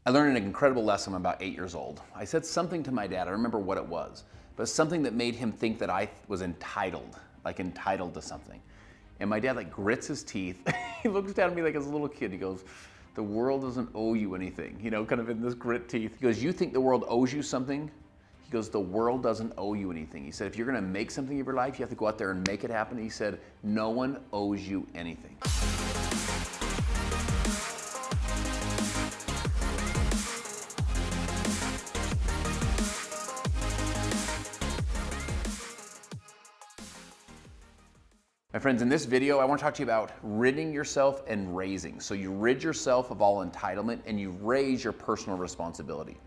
I learned an incredible lesson when I'm about 8 years old. I said something to my dad, I don't remember what it was, but something that made him think that I was entitled, like entitled to something. And my dad like grits his teeth. He looks down at me like as a little kid. He goes, "The world doesn't owe you anything," you know, kind of in this grit teeth. He goes, "You think the world owes you something?" He goes, "The world doesn't owe you anything." He said, "If you're gonna make something of your life, you have to go out there and make it happen." He said, "No one owes you anything." My friends, in this video, I want to talk to you about ridding yourself and raising. So you rid yourself of all entitlement and you raise your personal responsibility.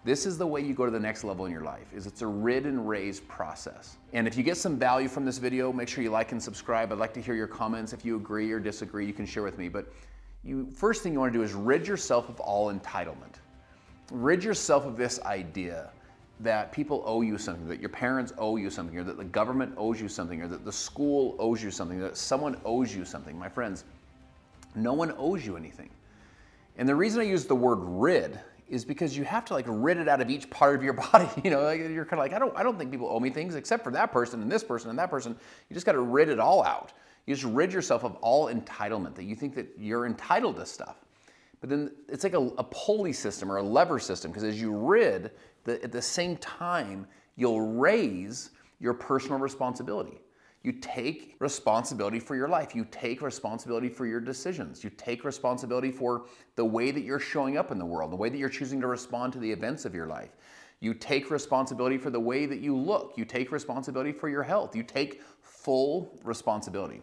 This is the way you go to the next level in your life, is it's a rid and raise process. And if you get some value from this video, make sure you like and subscribe. I'd like to hear your comments. If you agree or disagree, you can share with me. But first thing you want to do is rid yourself of all entitlement. Rid yourself of this idea that people owe you something, that your parents owe you something, or that the government owes you something, or that the school owes you something, that someone owes you something. My friends, no one owes you anything. And the reason I use the word rid is because you have to like rid it out of each part of your body. You know, like you're kind of like, I don't think people owe me things except for that person and this person and that person. You just got to rid it all out. You just rid yourself of all entitlement, that you think that you're entitled to stuff. But then it's like a pulley system or a lever system, because as you rid, at the same time, you'll raise your personal responsibility. You take responsibility for your life. You take responsibility for your decisions. You take responsibility for the way that you're showing up in the world, the way that you're choosing to respond to the events of your life. You take responsibility for the way that you look. You take responsibility for your health. You take full responsibility.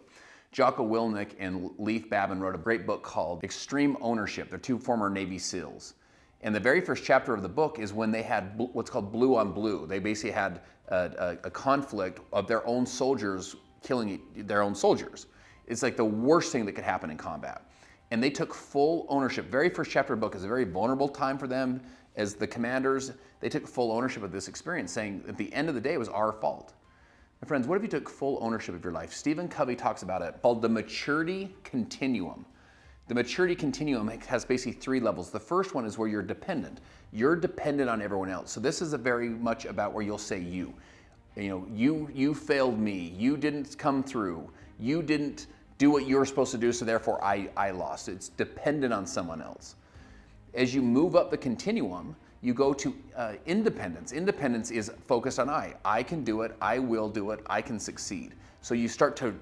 Jocko Willink and Leif Babin wrote a great book called Extreme Ownership. They're two former Navy SEALs. And the very first chapter of the book is when they had what's called blue on blue. They basically had a conflict of their own soldiers killing their own soldiers. It's like the worst thing that could happen in combat. And they took full ownership. Very first chapter of the book is a very vulnerable time for them as the commanders. They took full ownership of this experience, saying at the end of the day, it was our fault. My friends, what if you took full ownership of your life? Stephen Covey talks about it, called the maturity continuum. The maturity continuum has basically 3 levels. The first one is where you're dependent. You're dependent on everyone else. So this is very much about where you'll say you. You know, you failed me. You didn't come through. You didn't do what you were supposed to do, so therefore I lost. It's dependent on someone else. As you move up the continuum, you go to independence. Independence is focused on I. I can do it. I will do it. I can succeed. So you start to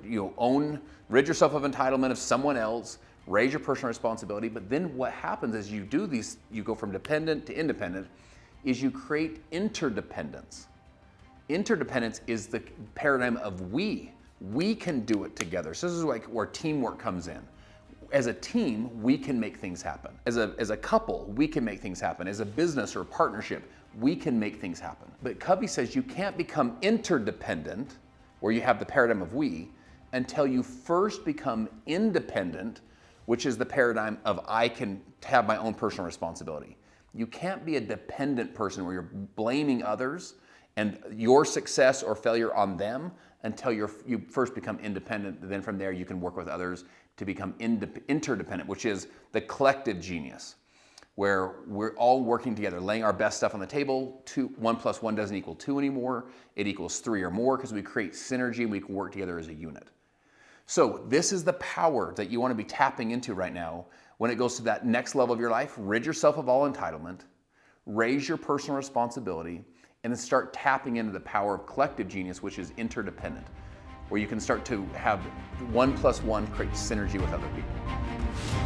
rid yourself of entitlement of someone else, raise your personal responsibility. But then what happens is you do these, you go from dependent to independent, is you create interdependence. Interdependence is the paradigm of we. We can do it together. So this is like where teamwork comes in. As a team, we can make things happen. As a couple, we can make things happen. As a business or a partnership, we can make things happen. But Covey says you can't become interdependent, where you have the paradigm of we, until you first become independent, which is the paradigm of I can have my own personal responsibility. You can't be a dependent person where you're blaming others and your success or failure on them until you first become independent. Then from there, you can work with others to become interdependent, which is the collective genius, where we're all working together, laying our best stuff on the table. 1 + 1 doesn't equal 2 anymore. It equals 3 or more, because we create synergy and we can work together as a unit. So this is the power that you want to be tapping into right now when it goes to that next level of your life. Rid yourself of all entitlement, raise your personal responsibility, and then start tapping into the power of collective genius, which is interdependent, where you can start to have 1 + 1 create synergy with other people.